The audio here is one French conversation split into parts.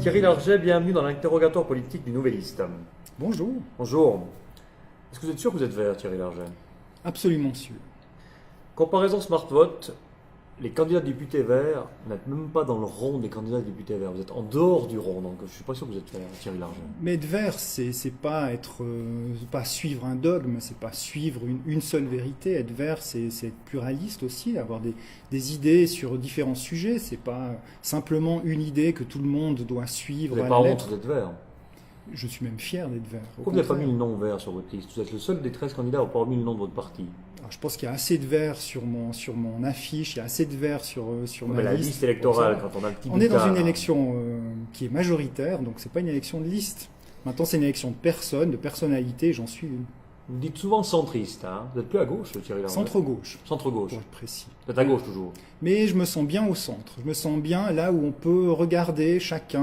Thierry Larget, bienvenue dans l'interrogatoire politique du Nouvelliste. Bonjour. Bonjour. Est-ce que vous êtes sûr que vous êtes vert, Thierry Larget? Absolument sûr. Comparaison SmartVote, les candidats députés verts n'êtes même pas dans le rond des candidats députés verts. Vous êtes en dehors du rond, donc je ne suis pas sûr que vous êtes vert, Thierry Larget. Mais être vert, c'est pas pas suivre un dogme, c'est pas suivre une seule vérité. Être vert, c'est être pluraliste aussi, avoir des idées sur différents sujets. C'est pas simplement une idée que tout le monde doit suivre. Vous n'avez pas honte d'être vert? Je suis même fier d'être vert. Pourquoi vous n'avez pas mis le nom vert sur votre liste? Vous êtes le seul des 13 candidats à n'avoir pas mis le nom de votre parti. Alors, je pense qu'il y a assez de vert sur mon affiche, il y a assez de vert sur ma la liste électorale, quand on a le petit on est dans butard, une élection qui est majoritaire, donc c'est pas une élection de liste. Maintenant, c'est une élection de personnes, de personnalités, j'en suis une. Vous dites souvent centriste, hein? Vous n'êtes plus à gauche, Thierry Larget? Centre-gauche. Centre-gauche. Pour être précis. Vous êtes à gauche toujours? Mais je me sens bien au centre. Je me sens bien là où on peut regarder chaque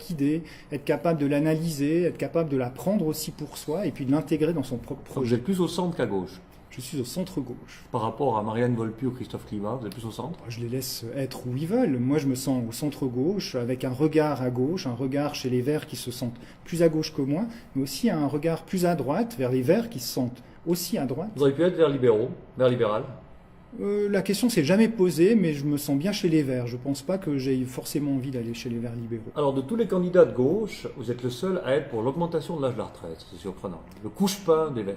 idée, être capable de l'analyser, être capable de la prendre aussi pour soi et puis de l'intégrer dans son propre Donc projet. vous êtes plus au centre qu'à gauche? Je suis au centre-gauche. Par rapport à Marianne Volpi ou Christophe Climat, vous êtes plus au centre? Je les laisse être où ils veulent. Moi, je me sens au centre-gauche, avec un regard à gauche, un regard chez les Verts qui se sentent plus à gauche que moi, mais aussi un regard plus à droite vers les Verts qui se sentent aussi à droite. Vous auriez pu être vers libéraux, vers libéral? La question s'est jamais posée, mais je me sens bien chez les Verts. Je pense pas que j'ai forcément envie d'aller chez les Verts libéraux. Alors, de tous les candidats de gauche, vous êtes le seul à être pour l'augmentation de l'âge de la retraite. C'est surprenant. Le couche-pain des Verts.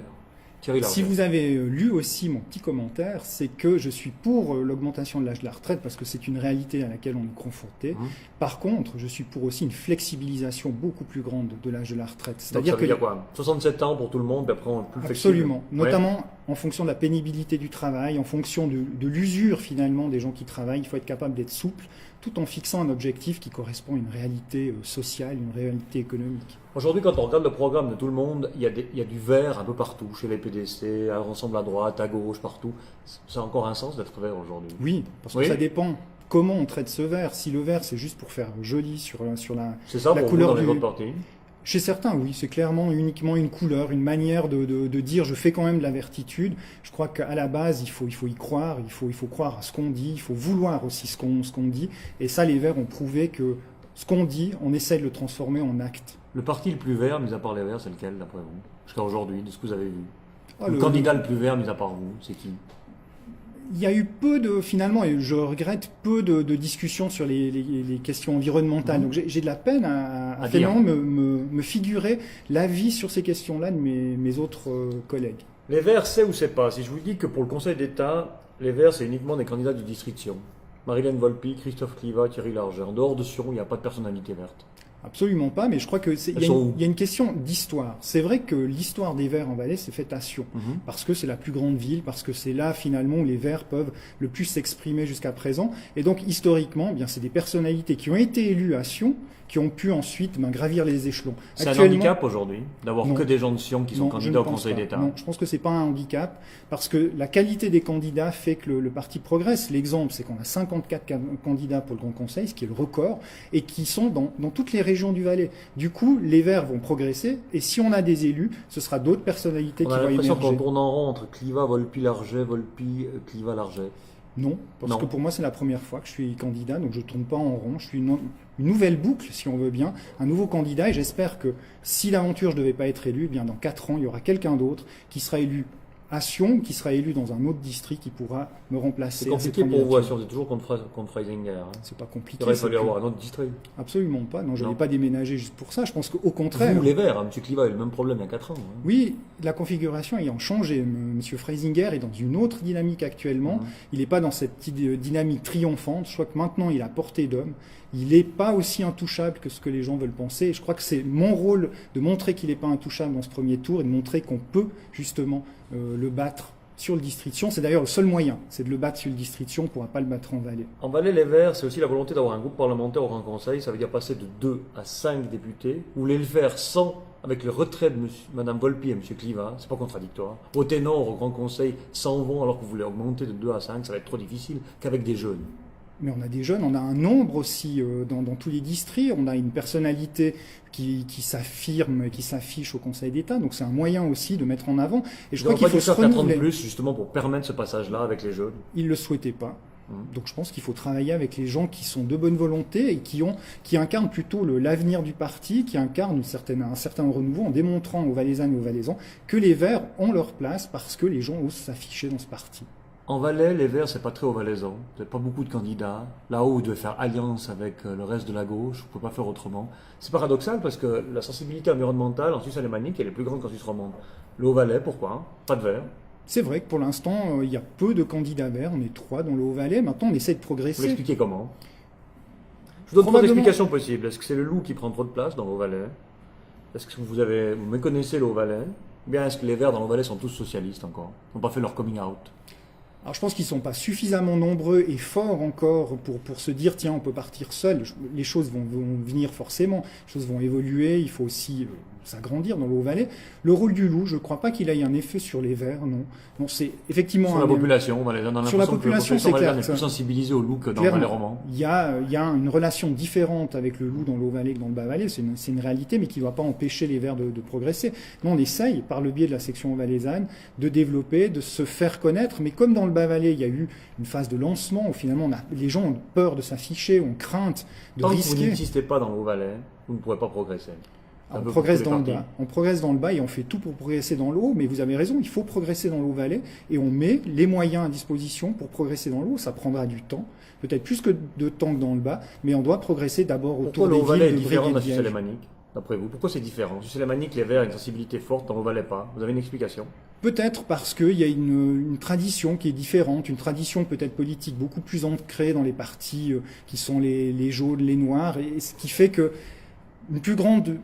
Thierry Larget. Si vous avez lu aussi mon petit commentaire, c'est que je suis pour l'augmentation de l'âge de la retraite parce que c'est une réalité à laquelle on est confronté. Par contre, je suis pour aussi une flexibilisation beaucoup plus grande de l'âge de la retraite. C'est-à-dire que quoi, 67 ans pour tout le monde, après on est plus flexible. Absolument. Notamment en fonction de la pénibilité du travail, en fonction de l'usure finalement des gens qui travaillent. Il faut être capable d'être souple tout en fixant un objectif qui correspond à une réalité sociale, une réalité économique. Aujourd'hui, quand on regarde le programme de tout le monde, il y a du vert un peu partout, chez les PDC, à l'ensemble à droite, à gauche, partout. Ça a encore un sens d'être vert aujourd'hui? Oui, parce que ça dépend comment on traite ce vert. Si le vert, c'est juste pour faire joli sur la couleur du votre parti? Chez certains, oui, c'est clairement uniquement une couleur, une manière de dire je fais quand même de la vertitude. Je crois qu'à la base, il faut y croire, il faut croire à ce qu'on dit, il faut vouloir aussi ce qu'on dit. Et ça, les Verts ont prouvé que ce qu'on dit, on essaie de le transformer en acte. Le parti le plus vert, mis à part les Verts, c'est lequel, d'après vous? Jusqu'à aujourd'hui, de ce que vous avez vu. Le candidat le plus vert, mis à part vous, c'est qui? Il y a eu finalement, et je regrette, peu de discussions sur les questions environnementales. Donc j'ai de la peine à finalement me figurer l'avis sur ces questions-là de mes autres collègues. Les Verts, c'est ou c'est pas? Si je vous dis que pour le Conseil d'État, les Verts, c'est uniquement des candidats du district Sion. Marie-Hélène Volpi, Christophe Climat, Thierry Larget. En dehors de Sion, il n'y a pas de personnalité verte. Absolument pas, mais je crois qu'il y a une question d'histoire. C'est vrai que l'histoire des Verts en Valais s'est faite à Sion, parce que c'est la plus grande ville, parce que c'est là finalement où les Verts peuvent le plus s'exprimer jusqu'à présent. Et donc historiquement, bien c'est des personnalités qui ont été élues à Sion, qui ont pu ensuite gravir les échelons. C'est un handicap aujourd'hui d'avoir que des gens de Sion qui sont candidats au Conseil d'État? Non, je pense que c'est pas un handicap, parce que la qualité des candidats fait que le parti progresse. L'exemple, c'est qu'on a 54 candidats pour le Grand Conseil, ce qui est le record, et qui sont dans toutes les régions du Valais. Du coup, les Verts vont progresser, et si on a des élus, ce sera d'autres personnalités qui vont émerger. On a l'impression qu'on tourne en rond entre Clivat, Volpi, Larget, Volpi, Clivat, Larget. Non, parce que pour moi, c'est la première fois que je suis candidat, donc je ne tourne pas en rond. Je suis une nouvelle boucle, si on veut bien, un nouveau candidat, et j'espère que si l'aventure ne devait pas être élue, eh bien dans 4 ans, il y aura quelqu'un d'autre qui sera élu à Sion, qui sera élu dans un autre district, qui pourra me remplacer. C'est compliqué pour vous à Sion, vous êtes toujours contre Freisinger. C'est pas compliqué. Il aurait fallu avoir un autre district. Absolument pas. Non, je n'ai pas déménagé juste pour ça. Je pense qu'au contraire. Vous, les Verts, M. Clivat a eu le même problème il y a 4 ans. Oui, la configuration ayant changé. M. Freisinger est dans une autre dynamique actuellement. Il n'est pas dans cette dynamique triomphante. Je crois que maintenant, il a portée d'homme. Il n'est pas aussi intouchable que ce que les gens veulent penser. Et je crois que c'est mon rôle de montrer qu'il n'est pas intouchable dans ce premier tour et de montrer qu'on peut justement le battre sur le district Sion. C'est d'ailleurs le seul moyen, c'est de le battre sur le district Sion. On ne pourra pas le battre en Valais. En Valais, les Verts, c'est aussi la volonté d'avoir un groupe parlementaire au Grand Conseil. Ça veut dire passer de 2 à 5 députés. Vous voulez le faire sans, avec le retrait de Mme Volpi et M. Clivat, c'est pas contradictoire. Au ténor, au Grand Conseil, s'en vont alors que vous voulez augmenter de 2 à 5, ça va être trop difficile qu'avec des jeunes. Mais on a des jeunes, on a un nombre aussi dans tous les districts, on a une personnalité qui s'affirme, qui s'affiche au Conseil d'État, donc c'est un moyen aussi de mettre en avant. Et je crois qu'il faut se renouveler. 4 ans de plus, justement, pour permettre ce passage-là avec les jeunes. Ils ne le souhaitaient pas. Donc je pense qu'il faut travailler avec les gens qui sont de bonne volonté et qui incarnent plutôt l'avenir du parti, qui incarnent un certain renouveau en démontrant aux Valaisannes et aux Valaisans que les Verts ont leur place parce que les gens osent s'afficher dans ce parti. En Valais, les Verts, c'est pas très aux Valaisans. Vous n'avez pas beaucoup de candidats. Là-haut, vous devez faire alliance avec le reste de la gauche. Vous ne pouvez pas faire autrement. C'est paradoxal parce que la sensibilité environnementale en Suisse alémanique, elle est plus grande qu'en Suisse romande. Le Haut-Valais, pourquoi? Pas de Verts. C'est vrai que pour l'instant, il y a peu de candidats verts. On est 3 dans le Haut-Valais. Maintenant, on essaie de Vous progresser. l'expliquez comment? Je vous donne trois explications possibles. Est-ce que c'est le loup qui prend trop de place dans le Haut-Valais? Est-ce que vous méconnaissez le Haut-Valais? Ou bien est-ce que les Verts dans le Haut-Valais sont tous socialistes encore? Ils n'ont pas fait leur coming out? Alors je pense qu'ils ne sont pas suffisamment nombreux et forts encore pour se dire tiens on peut partir seul. Les choses vont venir forcément, les choses vont évoluer, il faut aussi s'agrandir dans le Haut-Valais. Le rôle du loup, je ne crois pas qu'il ait un effet sur les Verts, non. Non, c'est effectivement sur la population, on a l'impression sur la population, c'est clair. On est plus sensibilisé au loup que dans le Valais roman. Il y a une relation différente avec le loup dans le Haut-Valais que dans le Bas-Valais, c'est une réalité, mais qui ne doit pas empêcher les Verts de progresser. Nous, on essaye, par le biais de la section valaisanne, de développer, de se faire connaître, mais comme dans le Bas-Valais, il y a eu une phase de lancement où finalement les gens ont peur de s'afficher, ont crainte de risquer. Tant que vous n'existez pas dans le Haut-Valais, vous ne pourrez pas progresser. On progresse dans le bas. On progresse dans le bas et on fait tout pour progresser dans le haut. Mais vous avez raison, il faut progresser dans le Haut-Valais et on met les moyens à disposition pour progresser dans le haut. Ça prendra du temps, peut-être plus que de temps que dans le bas, mais on doit progresser d'abord autour des villes. Pourquoi le Haut-Valais est différent de la Suisse alémanique, d'après vous? Pourquoi c'est différent? En Suisse alémanique, les Verts ont une sensibilité forte, dans le Haut-Valais pas. Vous avez une explication? Peut-être parce qu'il y a une tradition qui est différente, une tradition peut-être politique beaucoup plus ancrée dans les partis qui sont les jaunes, les noirs, et ce qui fait que une plus grande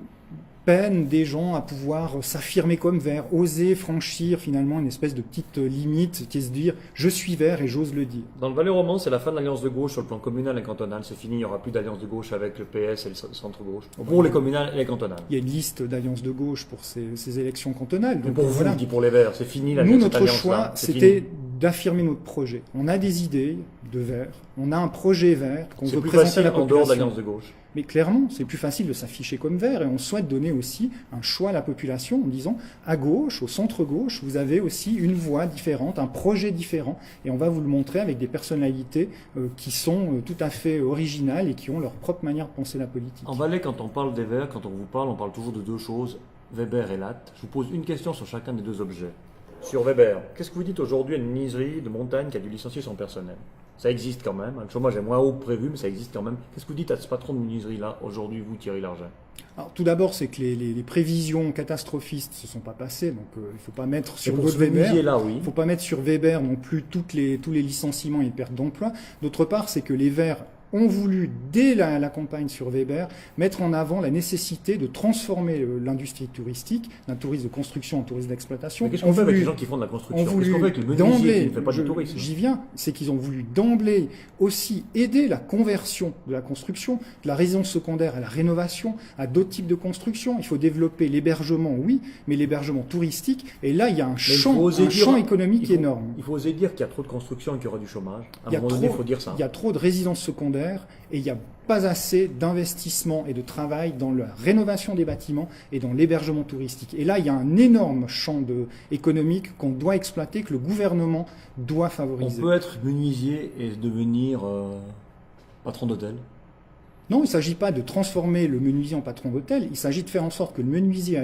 peine des gens à pouvoir s'affirmer comme vert, oser franchir finalement une espèce de petite limite qui est de se dire je suis vert et j'ose le dire. Dans le Valais roman, c'est la fin de l'alliance de gauche sur le plan communal et cantonal. C'est fini, il n'y aura plus d'alliance de gauche avec le PS et le centre-gauche. Pour les communales et les cantonales. Il y a une liste d'alliances de gauche pour ces élections cantonales. Donc pour vous, dit pour les Verts, c'est fini l'alliance. Nous, notre choix, c'était d'affirmer notre projet. On a des idées de vert, on a un projet vert qu'on veut présenter à la population. En dehors de l'alliance de gauche. Mais clairement, c'est plus facile de s'afficher comme vert et on souhaite donner aussi un choix à la population en disant à gauche, au centre-gauche, vous avez aussi une voix différente, un projet différent et on va vous le montrer avec des personnalités qui sont tout à fait originales et qui ont leur propre manière de penser la politique. En Valais, quand on parle des Verts, quand on parle toujours de deux choses, Weber et Latte. Je vous pose une question sur chacun des deux objets. Sur Weber, qu'est-ce que vous dites aujourd'hui à une menuiserie de montagne qui a dû licencier son personnel? Ça existe quand même, le chômage est moins haut que prévu, mais ça existe quand même. Qu'est-ce que vous dites à ce patron de menuiserie-là, aujourd'hui, vous, Thierry Largent? Alors, tout d'abord, c'est que les prévisions catastrophistes ne se sont pas passées, donc il ne faut pas mettre sur Weber, faut pas mettre sur Weber non plus tous les licenciements et les pertes d'emploi. D'autre part, c'est que les Verts ont voulu, dès la campagne sur Weber, mettre en avant la nécessité de transformer l'industrie touristique, d'un tourisme de construction en tourisme d'exploitation. Mais qu'est-ce qu'on fait avec les gens qui font de la construction? Qu'est-ce qu'on fait avec le menuisier qui ne fait pas de tourisme? J'y viens, c'est qu'ils ont voulu d'emblée aussi aider la conversion de la construction, de la résidence secondaire à la rénovation, à d'autres types de construction. Il faut développer l'hébergement, oui, mais l'hébergement touristique. Et là, il y a un champ économique énorme. Il faut oser dire qu'il y a trop de construction et qu'il y aura du chômage. À un moment donné, il faut dire ça. Il y a trop de résidences secondaires. Et il n'y a pas assez d'investissement et de travail dans la rénovation des bâtiments et dans l'hébergement touristique. Et là, il y a un énorme champ économique qu'on doit exploiter, que le gouvernement doit favoriser. On peut être menuisier et devenir patron d'hôtel? Non, il ne s'agit pas de transformer le menuisier en patron d'hôtel, il s'agit de faire en sorte que le menuisier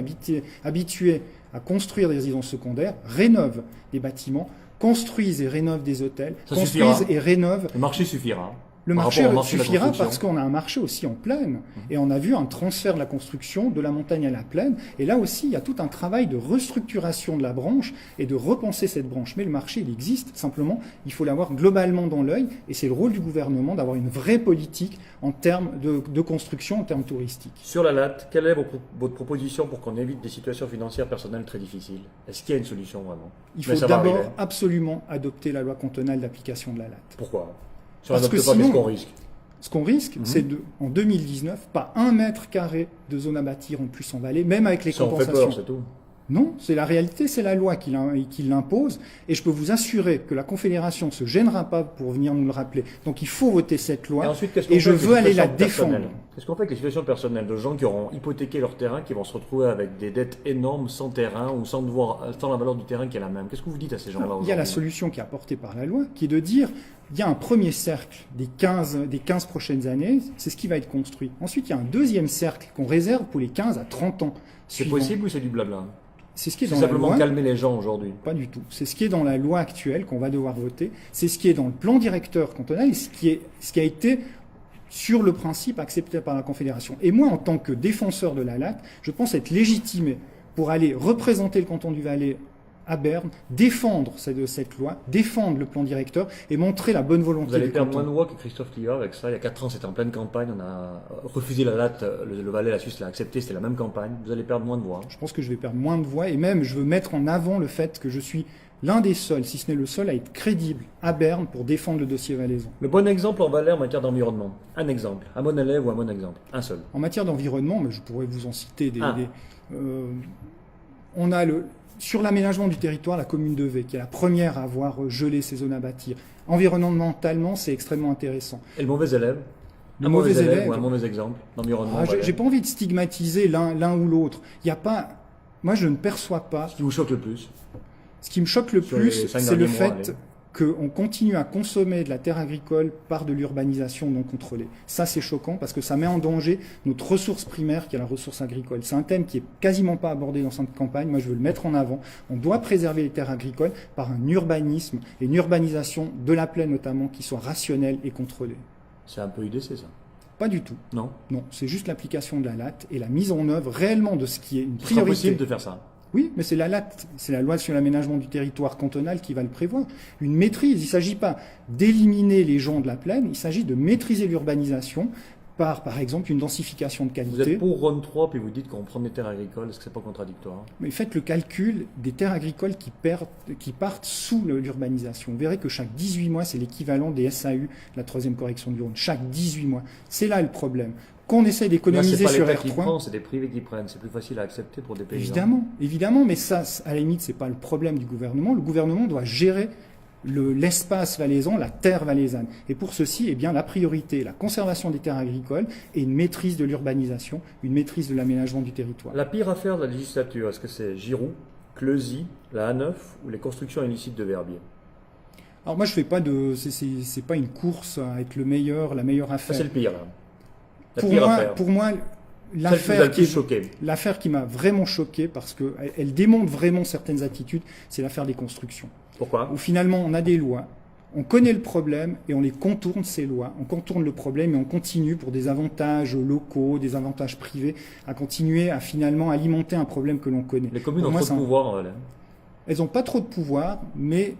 habitué à construire des résidences secondaires rénove des bâtiments, construise et rénove des hôtels, construise et rénove... Le marché suffira. Le marché suffira parce qu'on a un marché aussi en plaine. Et on a vu un transfert de la construction de la montagne à la plaine. Et là aussi, il y a tout un travail de restructuration de la branche et de repenser cette branche. Mais le marché, il existe. Simplement, il faut l'avoir globalement dans l'œil. Et c'est le rôle du gouvernement d'avoir une vraie politique en termes de construction, en termes touristiques. Sur la latte, quelle est votre proposition pour qu'on évite des situations financières personnelles très difficiles? Est-ce qu'il y a une solution vraiment? Il faut d'abord absolument adopter la loi cantonale d'application de la latte. Pourquoi? Parce que sinon, qu'est-ce qu'on risque? Ce qu'on risque, c'est en 2019, pas 1 mètre carré de zone à bâtir en plus en Valais, même avec les compensations. Ça fait peur, c'est tout. Non, c'est la réalité, c'est la loi qui l'impose. Et je peux vous assurer que la Confédération ne se gênera pas pour venir nous le rappeler. Donc il faut voter cette loi. Et je veux aller la défendre. Qu'est-ce qu'on fait avec les situations personnelles de gens qui auront hypothéqué leur terrain, qui vont se retrouver avec des dettes énormes sans terrain ou sans la valeur du terrain qui est la même? Qu'est-ce que vous dites à ces gens-là? Il y a la solution qui est apportée par la loi, qui est de dire il y a un premier cercle des 15 prochaines années, c'est ce qui va être construit. Ensuite, il y a un deuxième cercle qu'on réserve pour les 15 à 30 ans. C'est possible ou c'est du blabla? C'est ce qui est C'est dans la simplement loi. calmer les gens aujourd'hui. Pas du tout. C'est ce qui est dans la loi actuelle qu'on va devoir voter. C'est ce qui est dans le plan directeur cantonal et ce qui a été, sur le principe, accepté par la Confédération. Et moi, en tant que défenseur de la LAT, je pense être légitimé pour aller représenter le canton du Valais à Berne, défendre cette loi, défendre le plan directeur et montrer la bonne volonté Vous allez du perdre canton. moins de voix que Christophe Cliva avec ça. Il y a 4 ans, c'était en pleine campagne. On a refusé la LAT. Le Valais, la Suisse l'a accepté. C'était la même campagne. Vous allez perdre moins de voix. Je pense que je vais perdre moins de voix et même je veux mettre en avant le fait que je suis l'un des seuls, si ce n'est le seul, à être crédible à Berne pour défendre le dossier valaisan. Le bon exemple en Valais en matière d'environnement. Un exemple. Un bon élève ou un bon exemple. Un seul. En matière d'environnement, mais je pourrais vous en citer des... Ah. On a sur l'aménagement du territoire, la commune de V, qui est la première à avoir gelé ses zones à bâtir. Environnementalement, c'est extrêmement intéressant. Et le mauvais élève? Le Un mauvais mauvais élève élève, ou un mauvais exemple d'environnement valais. j'ai pas envie de stigmatiser l'un ou l'autre. Il y a pas... Moi, je ne perçois pas... Ce qui vous choque le plus? Ce qui me choque le Sur plus, les 5 c'est le derniers mois, fait allez. qu'on continue à consommer de la terre agricole par de l'urbanisation non contrôlée. Ça, c'est choquant parce que ça met en danger notre ressource primaire qui est la ressource agricole. C'est un thème qui est quasiment pas abordé dans cette campagne. Moi, je veux le mettre en avant. On doit préserver les terres agricoles par un urbanisme et une urbanisation de la plaine notamment qui soit rationnelle et contrôlée. C'est un peu UDC, ça. Pas du tout. Non? Non, c'est juste l'application de la LAT et la mise en œuvre réellement de ce qui est une Ce sera priorité. possible de faire ça. Oui, mais c'est la LAT, c'est la loi sur l'aménagement du territoire cantonal qui va le prévoir. Une maîtrise, il ne s'agit pas d'éliminer les gens de la plaine, il s'agit de maîtriser l'urbanisation par exemple, une densification de Vous qualité. êtes pour Rhône 3 puis vous dites qu'on prend des terres agricoles. Est-ce que c'est pas contradictoire? Mais faites le calcul des terres agricoles qui partent sous l'urbanisation. Vous verrez que chaque 18 mois, c'est l'équivalent des SAU, la troisième correction du Rhône. Chaque 18 mois. C'est là le problème. Qu'on essaie Là, d'économiser c'est pas sur l'État qui R3. prend, c'est des privés qui prennent. C'est plus facile à accepter pour des paysans. Évidemment, évidemment, mais ça, à la limite, c'est pas le problème du gouvernement. Le gouvernement doit gérer l'espace valaisan, la terre valaisanne. Et pour ceci, eh bien, la priorité, la conservation des terres agricoles et une maîtrise de l'urbanisation, une maîtrise de l'aménagement du territoire. La pire affaire de la législature, est-ce que c'est Giroud, Clezy, la A9 ou les constructions illicites de Verbier? Alors moi, je fais pas c'est pas une course à être le meilleur, la meilleure Ça, affaire. c'est le pire, là. La pire affaire. Pour moi, Celle qui vous a l'affaire le plus choqué. l'affaire qui m'a vraiment choqué parce que elle démontre vraiment certaines attitudes, c'est l'affaire des constructions. Pourquoi? Où finalement on a des lois, on connaît le problème et on les contourne ces lois, on contourne le problème et on continue pour des avantages locaux, des avantages privés, à continuer à finalement alimenter un problème que l'on connaît. Les communes Pour ont moi, trop de pouvoir en Valais. elles n'ont pas trop de pouvoir, mais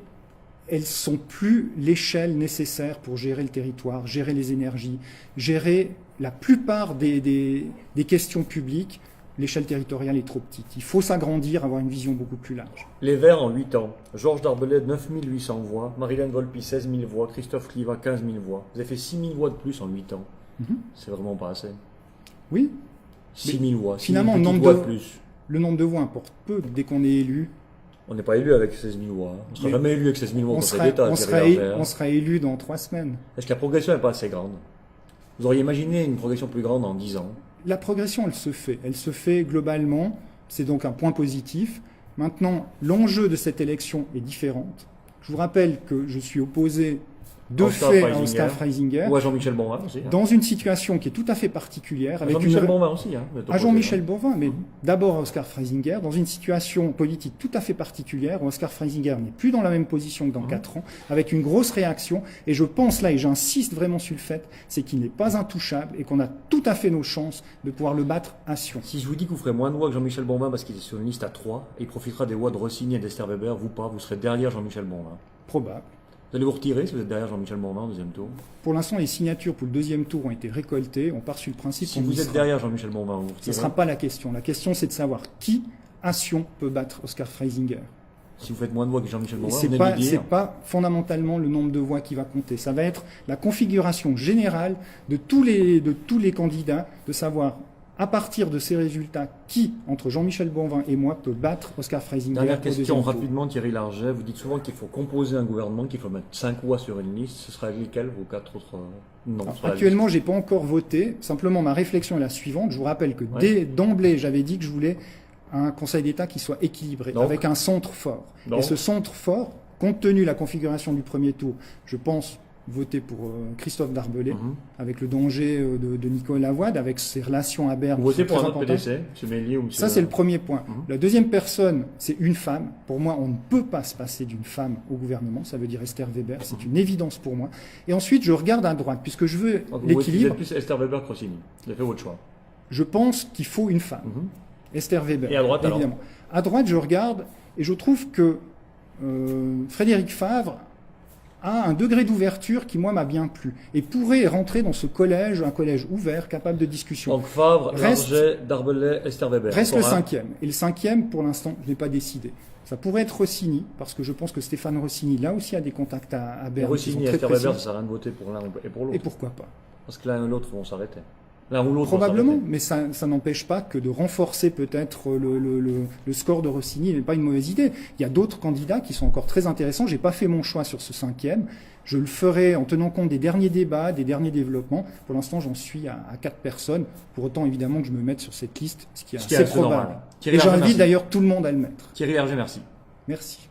elles sont plus l'échelle nécessaire pour gérer le territoire, gérer les énergies, gérer la plupart des questions publiques. L'échelle territoriale est trop petite. Il faut s'agrandir, avoir une vision beaucoup plus large. Les Verts en 8 ans. Georges Darbellet, 9800 voix. Marilène Volpi, 16 000 voix. Christophe Cliva, 15 000 voix. Vous avez fait 6 000 voix de plus en 8 ans. C'est vraiment pas assez. Oui, 6 000 voix. 6 000 finalement, le petites nombre voix de- de plus. le nombre de voix importe peu dès qu'on est élu. On n'est pas élu avec 16 000 voix. On ne sera Mais jamais élu avec 16 000 voix au On Conseil sera, d'État. on Thierry sera- Berger, hein. on sera élu dans 3 semaines. Est-ce que la progression n'est pas assez grande? Vous auriez imaginé une progression plus grande en 10 ans? La progression, elle se fait. Elle se fait globalement. C'est donc un point positif. Maintenant, l'enjeu de cette élection est différente. Je vous rappelle que je suis opposé de Oscar fait à Freisinger. Oscar Freisinger Ou à Jean-Michel Bonvin aussi. Hein. dans une situation qui est tout à fait particulière. Avec Jean-Michel une... Bonvin aussi. Hein, vous êtes À opposé, Jean-Michel hein. Bonvin, mais d'abord à Oscar Freisinger, dans une situation politique tout à fait particulière, où Oscar Freisinger n'est plus dans la même position que dans 4 ans, avec une grosse réaction, et je pense là, et j'insiste vraiment sur le fait, c'est qu'il n'est pas intouchable, et qu'on a tout à fait nos chances de pouvoir le battre à Sion. Si je vous dis que vous ferez moins de voix que Jean-Michel Bonvin parce qu'il est sur une liste à 3, et il profitera des voix de Rossini et d'Esther Weber, vous pas, vous serez derrière Jean-Michel Bonvin. Probable. Vous allez vous retirer si vous êtes derrière Jean-Michel Bonvin au deuxième tour? Pour l'instant, les signatures pour le deuxième tour ont été récoltées, on part sur le principe Si qu'on y vous êtes sera. derrière Jean-Michel Bonvin, vous vous Ce ne retirez? sera pas la question. La question, c'est de savoir qui, à Sion, peut battre Oscar Freisinger. Si vous faites moins de voix que Jean-Michel Et Bonvin, c'est vous venez pas, de lui c'est dire. pas fondamentalement le nombre de voix qui va compter. Ça va être la configuration générale de tous les candidats, de savoir à partir de ces résultats qui, entre Jean-Michel Bonvin et moi, peut battre Oscar Freisinger. Dernière au question deuxième tour. rapidement, Thierry Larget. Vous dites souvent qu'il faut composer un gouvernement, qu'il faut mettre 5 voix sur une liste. Ce sera lesquelles vos 4 autres noms Alors, sur la actuellement, j'ai pas encore voté. Simplement, ma réflexion est la suivante. Je vous rappelle que d'emblée, j'avais dit que je voulais un Conseil d'État qui soit équilibré, Donc avec un centre fort. Donc Et ce centre fort, compte tenu de la configuration du premier tour, je pense voté pour Christophe Darbelay, avec le danger de Nicolas Wade, avec ses relations à Berne. Vous votez pour un autre PDC, M. Mélier ou M. Ça, c'est le premier point. La deuxième personne, c'est une femme. Pour moi, on ne peut pas se passer d'une femme au gouvernement. Ça veut dire Esther Weber. C'est une évidence pour moi. Et ensuite, je regarde à droite, puisque je veux l'équilibre. Vous êtes plus Esther Weber que Rossini. Vous avez fait votre choix. Je pense qu'il faut une femme. Esther Weber. Et à droite, évidemment. À droite, je regarde et je trouve que Frédéric Favre a un degré d'ouverture qui, moi, m'a bien plu et pourrait rentrer dans ce collège, un collège ouvert, capable de discussion. Donc Favre, Larget, Darbelay, Esther Weber. Reste le cinquième. Et le cinquième, pour l'instant, je n'ai pas décidé. Ça pourrait être Rossini, parce que je pense que Stéphane Rossini, là aussi, a des contacts à Berne. Rossini et Esther Weber, ça ne sert à rien de voter pour l'un et pour l'autre. Et pourquoi pas? Parce que l'un et l'autre vont s'arrêter. L'un ou l'autre. Probablement, mais ça n'empêche pas que de renforcer peut-être le score de Rossini n'est pas une mauvaise idée. Il y a d'autres candidats qui sont encore très intéressants. J'ai pas fait mon choix sur ce cinquième. Je le ferai en tenant compte des derniers débats, des derniers développements. Pour l'instant, j'en suis à 4 personnes. Pour autant, évidemment, que je me mette sur cette liste, ce qui est assez probable. Et j'invite d'ailleurs tout le monde à le mettre. Thierry Hergé, merci. Merci.